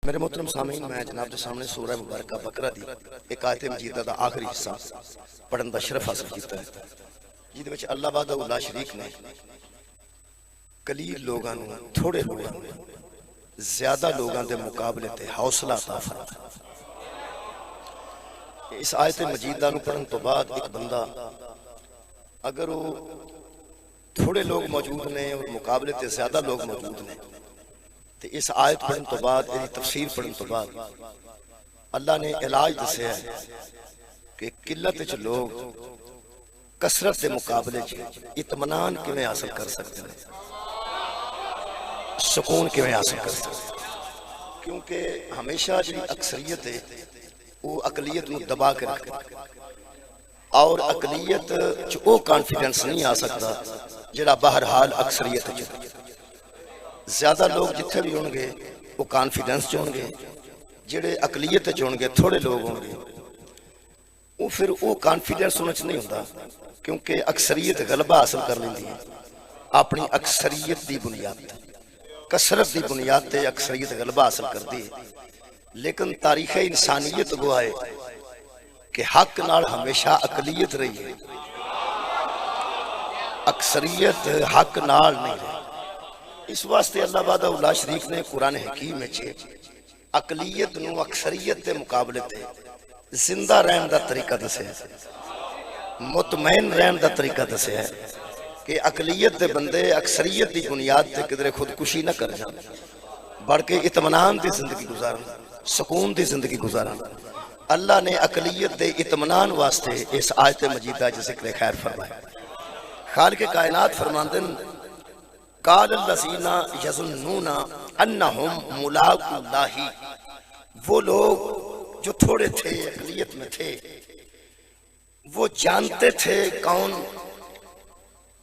मेरे मोहतरम सामीन, मैं जनाब के सामने सूरह मुबारक बकरा दी एक आयत मजीदा का आखिरी हिस्सा पढ़न का शरफ हासिल किया है, जिद अल्लाह वाहदहू ला शरीक ने कलील लोगों को थोड़े लोगों को ज्यादा लोगों के मुकाबले ते हौसला अता फरमाया। इस आयत मजीदा पढ़न तो बाद एक बंदा अगर वो थोड़े लोग मौजूद ने और मुकाबले ते ज्यादा लोग मौजूद ने तो इस आयत पढ़न तो बाद तफसीर पढ़न तो बाद अल्लाह ने इलाज दसिया है कि किल्लत च लोग कसरत के मुकाबले इत्मीनान किवें हासिल कर सकते हैं, सुकून किवें हासिल कर सकते हैं। क्योंकि हमेशा जी अक्सरियत है वो अकलियत को दबा के रखती और अकलियत च वो कॉन्फिडेंस नहीं आ सकता जिहड़ा बहरहाल अक्सरियत च। ज्यादा लोग जिथे भी होंगे वो कॉन्फिडेंस च होंगे, जिहड़े अकलियत च होंगे थोड़े लोग होंगे वो फिर वो कॉन्फिडेंस उन्हें नहीं होता, क्योंकि अक्सरियत गलबा हासिल कर लेंदी है अपनी अक्सरियत की बुनियाद ते, कसरत की बुनियाद ते अक्सरियत गलबा हासिल करती है। लेकिन तारीख इंसानियत गवाए कि हक नाल हमेशा अकलियत रही है, अक्सरियत हक नाल नहीं रही। इस वास्ते अल्लाह वाहदहू ला शरीक ने कुरान हकीम में अकलियत नूं अक्सरियत के मुकाबले ते जिंदा रहने का तरीका दसिया, मुतमैन रहने का तरीका दसिया कि अकलियत के बंदे अक्सरियत की बुनियाद से किधरे खुदकुशी न कर जाए, बल्कि इत्मीनान की जिंदगी गुजारन, सुकून की जिंदगी गुजारन। अल्लाह ने अकलियत के इत्मीनान वास्ते इस आयत मजीदा च जिक्र खैर फरमाया। खालिक कायनात फरमांदन कालल्लज़ीना यज़ुन्नूना अन्नहुम मुलाक़ुल्लाहि, वो लोग जो थोड़े थे अकलियत में थे वो जानते थे कौन,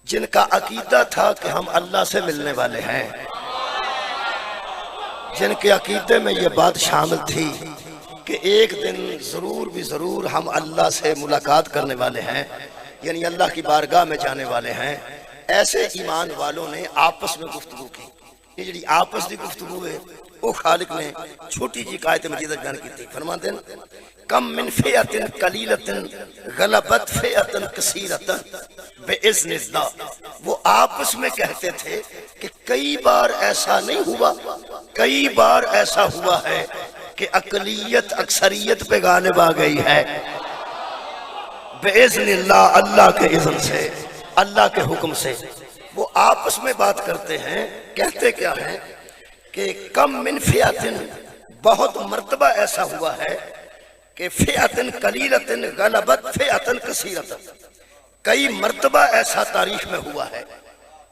जिनका अकीदा था कि हम अल्लाह से मिलने वाले हैं, जिनके अकीदे में ये बात शामिल थी कि एक दिन जरूर भी जरूर हम अल्लाह से मुलाकात करने वाले हैं, यानी अल्लाह की बारगाह में जाने वाले हैं। ऐसे ईमान वालों ने आपस में गुफ्तगू की। ये जी आपस की गुफ्तगू है वो खालिक ने छोटी जी आयत मजीद बयान की थी। फरमाते हैं कम मिन फिअतिन कलीलतिन गलबत फिअतन कसीरतन बिइज़्निल्लाह। वो आपस में कहते थे कि कई बार ऐसा नहीं हुआ, कई बार ऐसा हुआ है कि अकलियत अक्सरियत पे गालिब आ गई है बिइज़्निल्लाह, अल्लाह के इज़्न से, अल्लाह के हुक्म से। वो आपस में बात करते हैं, कहते क्या है कि कम मिन फिअतिन, बहुत मर्तबा ऐसा हुआ है कि फिअतिन कलीलतिन गलबत फिअतन कसीरतन, कई मर्तबा ऐसा तारीख में हुआ है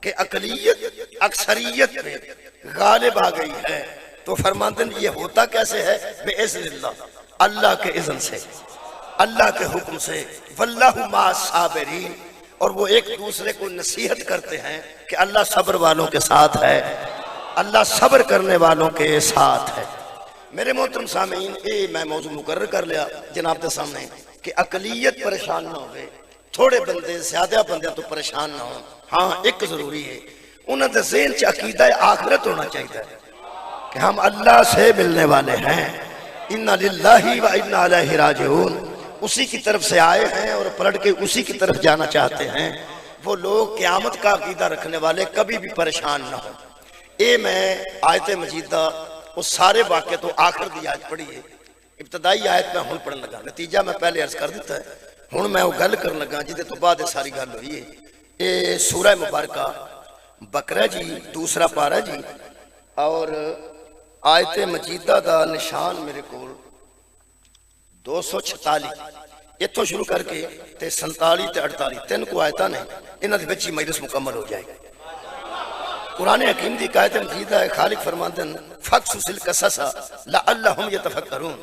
कि अकलियत अक्सरियत पे गालिब आ गई है। तो फरमाते हैं ये होता कैसे है, बिइज़्निल्लाह, अल्लाह के इज़्न से, अल्लाह के हुक्म से। वल्लाहु माअस साबिरीन, और वो एक दूसरे को नसीहत करते हैं कि अल्लाह सब्र वालों के साथ है, अल्लाह सब्र करने वालों के साथ है। मेरे मोहतरम सामीन, ये मैं मौजू मुकर्रर कर लिया जनाब के सामने कि अकलियत परेशान ना हो, थोड़े बंदे ज्यादा बंदे तो परेशान ना हो। हाँ, एक जरूरी है उन्होंने ज़हन च अकीदा आखिरत होना चाहिए कि हम अल्लाह से मिलने वाले हैं, इन्ना लिल्लाहि व इन्ना इलैहि राजिऊन, उसी की तरफ से आए हैं और पलट के उसी की तरफ जाना चाहते हैं। वो लोग क़यामत का अकीदा रखने वाले कभी भी परेशान ना हो। ये मैं आयत मजीदा वो सारे वाक़े तो आखिर की आयत पढ़ी है, इब्तदाई आयत मैं हुण पढ़न लगा, नतीजा मैं पहले अर्ज कर दिता है, हुण मैं वो गल करन लगा जिहदे तो बाद सारी गल हुई है। ये सूरह मुबारक बकरा जी दूसरा पारा जी, और आयत मजीदा का निशान मेरे को 246 इतों शुरू करके 47 ते 48 तीन को आयत ने, इन्हां दे विच ही मजलिस मुकम्मल हो जाएगी। कुरान हकीम की आयत मजीद है, खालिक फरमाते हैं फक़्सुसिल क़सस लअल्लहुम यतफ़क्करून,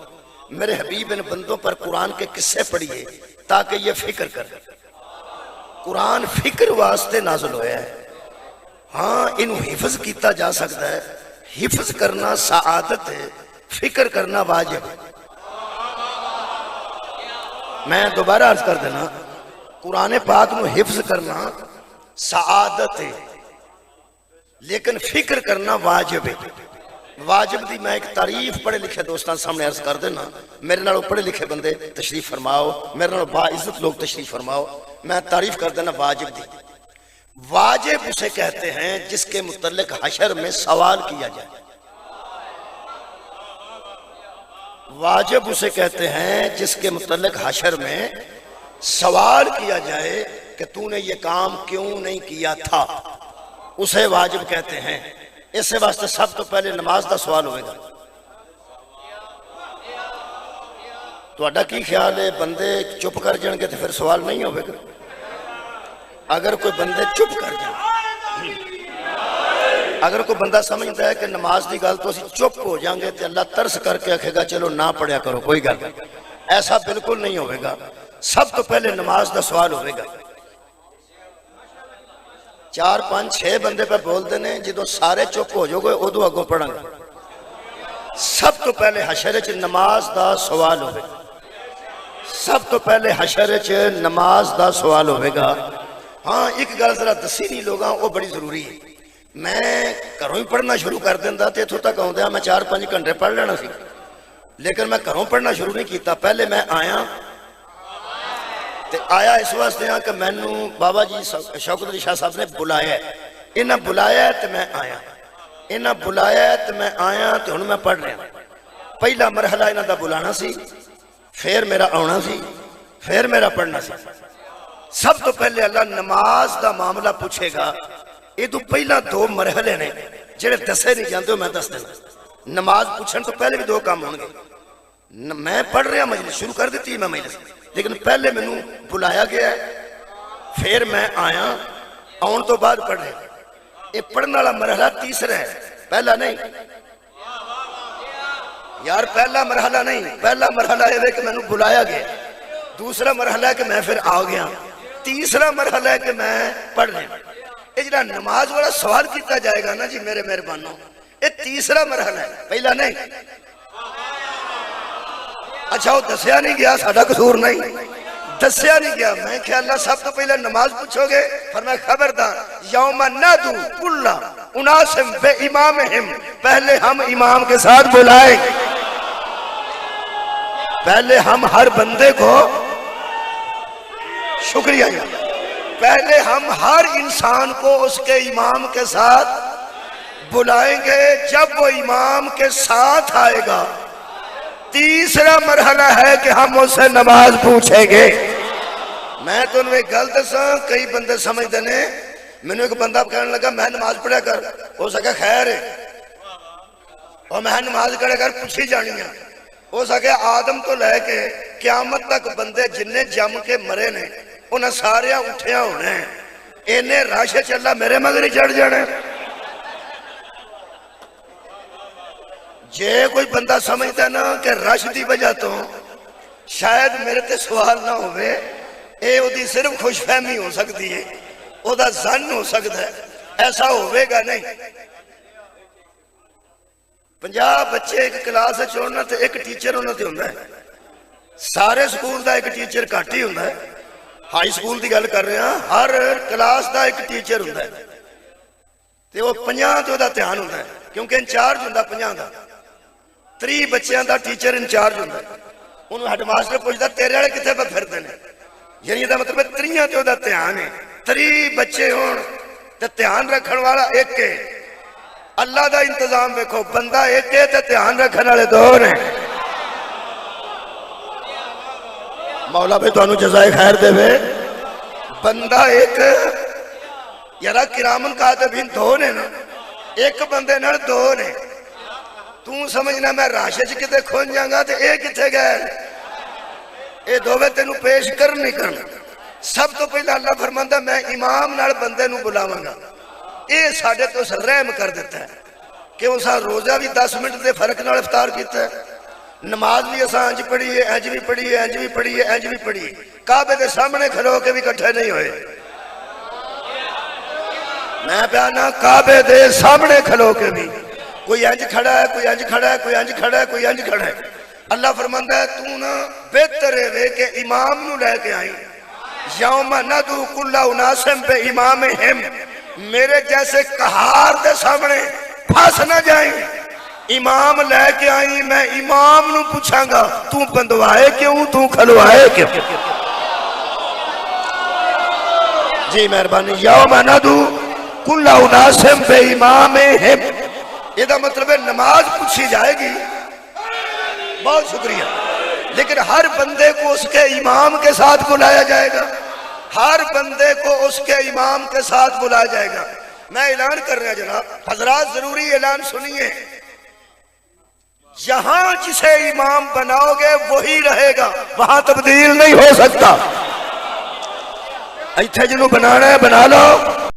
मेरे हबीब इन बंदों पर कुरान के किस्से पढ़िए ताकि ये फिक्र कर। कुरान फिक्र वास्ते नाज़िल होया है। हाँ, इनू हिफ्ज किया जा सकता है, हिफ्ज करना सआदत है, फिक्र करना वाजिब है। मैं दोबारा अर्ज कर देना, कुरान पाक में हिफ्ज करना सआदत है, लेकिन फिक्र करना वाजिब है। वाजिब दी मैं एक तारीफ पढ़े लिखे दोस्तों सामने अर्ज कर देना। मेरे नालों पढ़े लिखे बंदे तशरीफ फरमाओ, मेरे नालों बाइज्जत लोग तशरीफ फरमाओ। मैं तारीफ कर देना वाजिब दी। वाजिब उसे कहते हैं जिसके मुतल्लिक हशर में सवाल किया जाए। वाजिब उसे कहते हैं जिसके मुतल्लिक हशर में सवाल किया जाए कि तूने ये काम क्यों नहीं किया था, उसे वाजिब कहते हैं। इस वास्ते सब तो पहले नमाज का सवाल होगा। तुहाडा की ख्याल है, बंदे चुप कर जाएंगे तो फिर सवाल नहीं होगा? अगर कोई बंदे चुप कर जाए, अगर कोई बंदा समझता है कि नमाज की गल तो असं चुप हो जाएंगे तो अल्लाह तरस करके आखेगा चलो ना पढ़िया करो, कोई गल नहीं। ऐसा बिल्कुल नहीं होगा। सब तो पहले नमाज का सवाल होगा। 4 5 6 बंदे पे बोलते हैं, जो सारे चुप हो जाओगे उदो अगों पढ़ांगे। सब तो पहले हशर च नमाज का सवाल होगा। सब तो पहले हशर च नमाज का सवाल होगा। हाँ, एक गल जरा दसी नहीं लोग, वो बड़ी जरूरी है। मैं घरों ही पढ़ना शुरू कर देंदा तो इतों तक आउंदे मैं 4 5 घंटे पढ़ लेना सी, लेकिन मैं घरों पढ़ना शुरू नहीं किया। पहले मैं आया ते आया इस वास्ते हाँ कि मैनू बाबा जी शौकत अली शाह साहब ने बुलाया, इन्हें बुलाया तो मैं आया, इन्हें बुलाया तो मैं आया, तो हुण मैं पढ़ रहा। पहला मरहला इन्हां दा बुलाना सी, फिर मेरा आना सी, फिर मेरा पढ़ना सी। सब तो पहले अल्लाह नमाज का मामला पूछेगा। ये तो पहला 2 मरहले ने जेड़े दसे नहीं जाते, मैं दस देना। नमाज पूछने तो पहले भी 2 काम होंगे। मैं पढ़ रहा, मजलिस शुरू कर दी मैं मजलिस, लेकिन पहले मैनू बुलाया गया, फिर मैं आया, आने तो बाद पढ़ रहा। ये पढ़ने वाला मरहला तीसरा है, पहला नहीं यार। पहला मरहला नहीं, पहला मरहला है कि मैनू बुलाया गया, दूसरा मरहला है कि मैं फिर आ गया, तीसरा मरहला है कि मैं पढ़ रहा। ये जो नमाज वाला सवाल किया जाएगा ना जी मेरे मेहरबानों, ये तीसरा मरहला है, पहला नहीं। अच्छा, वो दसिया नहीं गया, साडा कसूर नहीं, दसिया नहीं गया। मैं ख्याल सब तो पहले नमाज पूछोगे, पर मैं खबरदार यौम नदू कुल्ला उनासिम बे इमामिहिम, पहले हम इमाम के साथ बुलाएंगे। पहले हम हर बंदे को, शुक्रिया, पहले हम हर इंसान को उसके इमाम के साथ बुलाएंगे। जब वो इमाम के साथ आएगा, तीसरा मरहला है कि हम उससे नमाज पूछेंगे। मैं तो एक गल दसा, कई बंदे समझते ने, मैंने एक बंदा कहने लगा मैं नमाज पढ़ा कर, हो सके खैर है, और मैं नमाज पढ़ा कर पूछी जानी है। हो सके आदम तो लैके क्यामत तक बंदे जिन्ने जम के मरे ने उन्हें सारे उठिया होना है। इन्हें रश चला मेरे मगर ही चढ़ जाना। जे कोई बंदा समझता ना कि रश की वजह तो शायद मेरे ते सवाल ना होवे, ये ओदी सिर्फ खुशफहमी हो सकती है, ओदा जन हो सकता है, ऐसा होवेगा नहीं। 50 बच्चे एक क्लास होना तो एक टीचर उन्होंने होंदा है। सारे स्कूल का एक टीचर घट ही होंदा है। हाई स्कूल की गल कर रहे हैं, हर क्लास का एक टीचर होंदा है, तो वो 50 तो वह ध्यान होंदा है, क्योंकि इंचार्ज होंदा 50 का। 30 बच्चों का टीचर इंचार्ज होंदा है। उन्होंने हेडमास्टर पूछता तेरे वाले कितने पे फिरते हैं, यानी इसका मतलब 30 तो वह ध्यान है। 30 बच्चे हो तो ध्यान रखने वाला एक है। अल्लाह का इंतजाम देखो, बंदा एक है तो ध्यान रखने वाले 2 ने। मौला भाई तुहानू जज़ाए खैर देवे। बंदा एक यारा किरामन कातिबीन 2 ने ना, एक बंदे नाल 2 ने। तू समझना मैं राशे च किते खोज जाऊंगा तो ये किथे गए, ये दोवे तेनू पेश कर नहीं करना। सब तो पहले अल्लाह फरमांदा मैं इमाम नाल बंदे नू बुलावांगा। ये साडे तो रहम कर देता है कि उस रोजा भी 10 मिनट के फर्क नाल इफ्तार किया है, नमाज भी असा इंज पढ़ी है, इंज भी पढ़ी है, इंज भी पढ़ी है, इंज भी पढ़ी है। काबे के सामने खलो के भी इकट्ठे नहीं होए। मैं प्याना काबे के सामने खलो के भी कोई इंज खड़ा है, कोई इंज खड़ा है, कोई इंज खड़ा है, कोई इंज खड़ा है। अल्लाह फरमांदा है तू ना बेहतर है कि इमाम नू लेके आई। यौम नदू कुल्ला उनासिम बे इमामिहिम, मेरे जैसे कहार के सामने फंस न जाए। इमाम लैके आई, मैं इमाम नू पूछांगा तू बंदवाए क्यों, तू खलवाए क्यों। जी मेहरबानी। यौम नदू कुल्ला उनासिम बे इमामिहिम, इसका मतलब है नमाज पूछी जाएगी। बहुत शुक्रिया। लेकिन हर बंदे को उसके इमाम के साथ बुलाया जाएगा, हर बंदे को उसके इमाम के साथ बुलाया जाएगा। मैं ऐलान कर रहा जनाब, हजरात जरूरी ऐलान सुनिए, जहां जिसे इमाम बनाओगे वही रहेगा, वहां तब्दील नहीं हो सकता। इत्थे जिन्हों बनाना है बना लो।